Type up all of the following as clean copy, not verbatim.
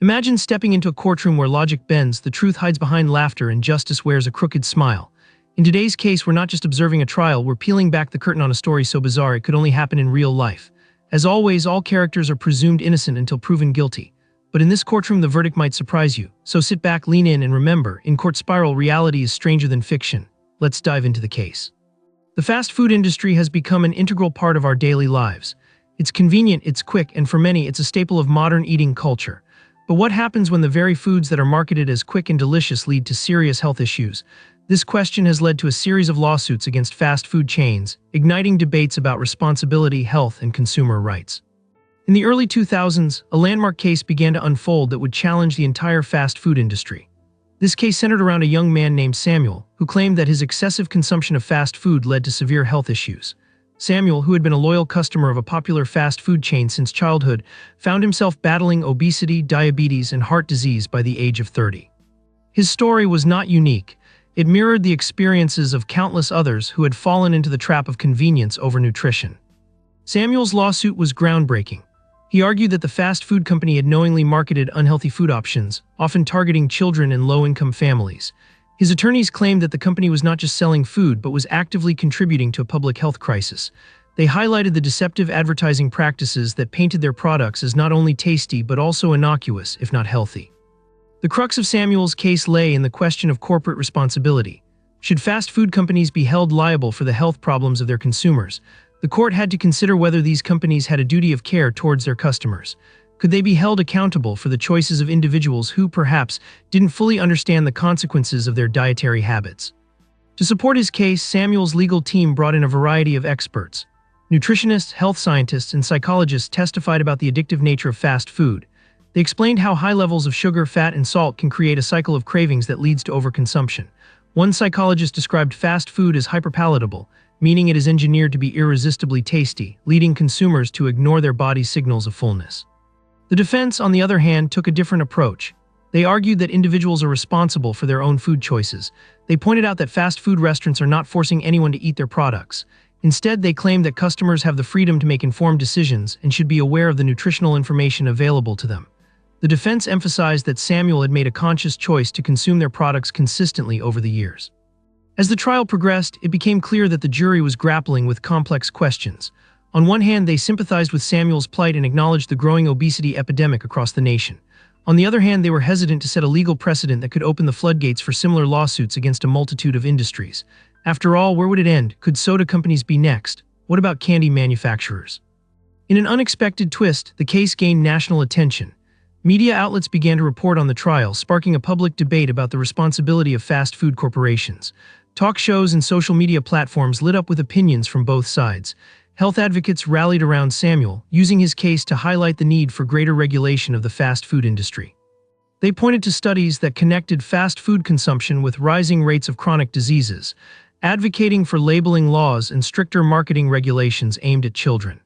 Imagine stepping into a courtroom where logic bends, the truth hides behind laughter, and justice wears a crooked smile. In today's case, we're not just observing a trial, we're peeling back the curtain on a story so bizarre it could only happen in real life. As always, all characters are presumed innocent until proven guilty. But in this courtroom, the verdict might surprise you. So sit back, lean in, and remember, in Court Spiral, reality is stranger than fiction. Let's dive into the case. The fast food industry has become an integral part of our daily lives. It's convenient, it's quick, and for many, it's a staple of modern eating culture. But what happens when the very foods that are marketed as quick and delicious lead to serious health issues? This question has led to a series of lawsuits against fast food chains, igniting debates about responsibility, health, and consumer rights. In the early 2000s, a landmark case began to unfold that would challenge the entire fast food industry. This case centered around a young man named Samuel, who claimed that his excessive consumption of fast food led to severe health issues. Samuel, who had been a loyal customer of a popular fast food chain since childhood, found himself battling obesity, diabetes, and heart disease by the age of 30. His story was not unique. It mirrored the experiences of countless others who had fallen into the trap of convenience over nutrition. Samuel's lawsuit was groundbreaking. He argued that the fast food company had knowingly marketed unhealthy food options, often targeting children and low-income families. His attorneys claimed that the company was not just selling food but was actively contributing to a public health crisis. They highlighted the deceptive advertising practices that painted their products as not only tasty but also innocuous, if not healthy. The crux of Samuel's case lay in the question of corporate responsibility. Should fast food companies be held liable for the health problems of their consumers? The court had to consider whether these companies had a duty of care towards their customers. Could they be held accountable for the choices of individuals who, perhaps, didn't fully understand the consequences of their dietary habits? To support his case, Samuel's legal team brought in a variety of experts. Nutritionists, health scientists, and psychologists testified about the addictive nature of fast food. They explained how high levels of sugar, fat, and salt can create a cycle of cravings that leads to overconsumption. One psychologist described fast food as hyperpalatable, meaning it is engineered to be irresistibly tasty, leading consumers to ignore their body's signals of fullness. The defense, on the other hand, took a different approach. They argued that individuals are responsible for their own food choices. They pointed out that fast food restaurants are not forcing anyone to eat their products. Instead, they claimed that customers have the freedom to make informed decisions and should be aware of the nutritional information available to them. The defense emphasized that Samuel had made a conscious choice to consume their products consistently over the years. As the trial progressed, it became clear that the jury was grappling with complex questions. On one hand, they sympathized with Samuel's plight and acknowledged the growing obesity epidemic across the nation. On the other hand, they were hesitant to set a legal precedent that could open the floodgates for similar lawsuits against a multitude of industries. After all, where would it end? Could soda companies be next? What about candy manufacturers? In an unexpected twist, the case gained national attention. Media outlets began to report on the trial, sparking a public debate about the responsibility of fast food corporations. Talk shows and social media platforms lit up with opinions from both sides. Health advocates rallied around Samuel, using his case to highlight the need for greater regulation of the fast food industry. They pointed to studies that connected fast food consumption with rising rates of chronic diseases, advocating for labeling laws and stricter marketing regulations aimed at children.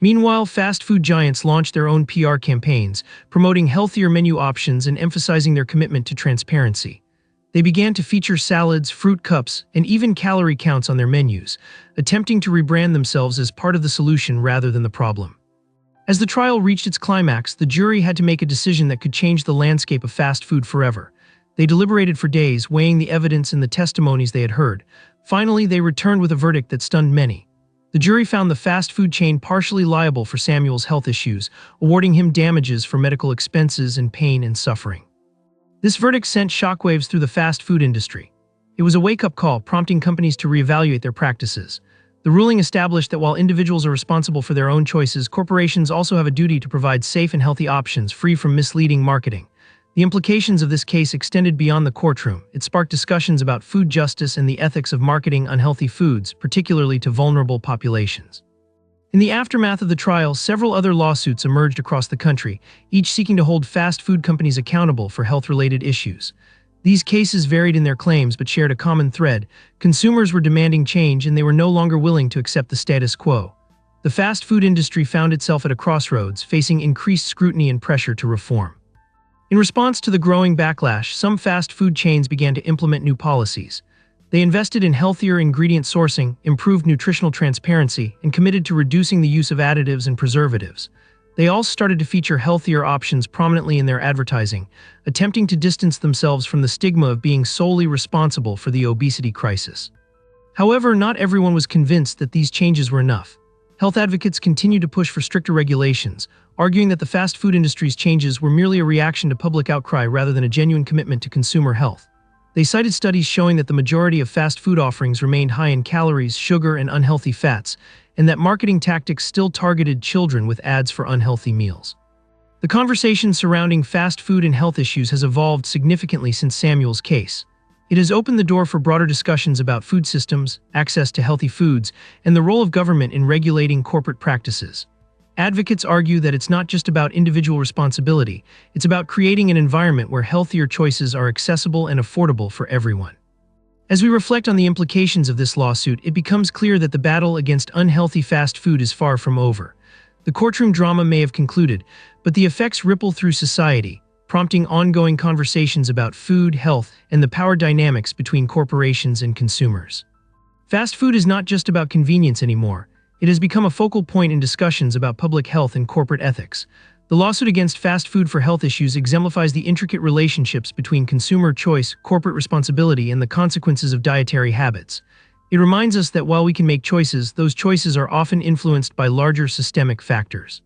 Meanwhile, fast food giants launched their own PR campaigns, promoting healthier menu options and emphasizing their commitment to transparency. They began to feature salads, fruit cups, and even calorie counts on their menus, attempting to rebrand themselves as part of the solution rather than the problem. As the trial reached its climax, the jury had to make a decision that could change the landscape of fast food forever. They deliberated for days, weighing the evidence and the testimonies they had heard. Finally, they returned with a verdict that stunned many. The jury found the fast food chain partially liable for Samuel's health issues, awarding him damages for medical expenses and pain and suffering. This verdict sent shockwaves through the fast food industry. It was a wake-up call, prompting companies to reevaluate their practices. The ruling established that while individuals are responsible for their own choices, corporations also have a duty to provide safe and healthy options free from misleading marketing. The implications of this case extended beyond the courtroom. It sparked discussions about food justice and the ethics of marketing unhealthy foods, particularly to vulnerable populations. In the aftermath of the trial, several other lawsuits emerged across the country, each seeking to hold fast food companies accountable for health-related issues. These cases varied in their claims but shared a common thread. Consumers were demanding change and they were no longer willing to accept the status quo. The fast food industry found itself at a crossroads, facing increased scrutiny and pressure to reform. In response to the growing backlash, some fast food chains began to implement new policies. They invested in healthier ingredient sourcing, improved nutritional transparency, and committed to reducing the use of additives and preservatives. They all started to feature healthier options prominently in their advertising, attempting to distance themselves from the stigma of being solely responsible for the obesity crisis. However, not everyone was convinced that these changes were enough. Health advocates continued to push for stricter regulations, arguing that the fast food industry's changes were merely a reaction to public outcry rather than a genuine commitment to consumer health. They cited studies showing that the majority of fast food offerings remained high in calories, sugar, and unhealthy fats, and that marketing tactics still targeted children with ads for unhealthy meals. The conversation surrounding fast food and health issues has evolved significantly since Samuel's case. It has opened the door for broader discussions about food systems, access to healthy foods, and the role of government in regulating corporate practices. Advocates argue that it's not just about individual responsibility, it's about creating an environment where healthier choices are accessible and affordable for everyone. As we reflect on the implications of this lawsuit, it becomes clear that the battle against unhealthy fast food is far from over. The courtroom drama may have concluded, but the effects ripple through society, prompting ongoing conversations about food, health, and the power dynamics between corporations and consumers. Fast food is not just about convenience anymore. It has become a focal point in discussions about public health and corporate ethics. The lawsuit against fast food for health issues exemplifies the intricate relationships between consumer choice, corporate responsibility, and the consequences of dietary habits. It reminds us that while we can make choices, those choices are often influenced by larger systemic factors.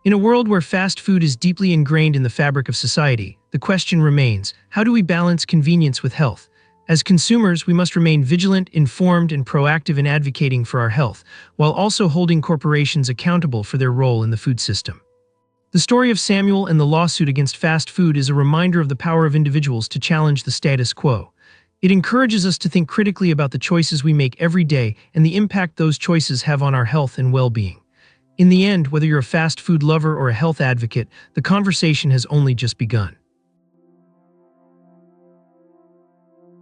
In a world where fast food is deeply ingrained in the fabric of society, the question remains, how do we balance convenience with health? As consumers, we must remain vigilant, informed, and proactive in advocating for our health, while also holding corporations accountable for their role in the food system. The story of Samuel and the lawsuit against fast food is a reminder of the power of individuals to challenge the status quo. It encourages us to think critically about the choices we make every day and the impact those choices have on our health and well-being. In the end, whether you're a fast food lover or a health advocate, the conversation has only just begun.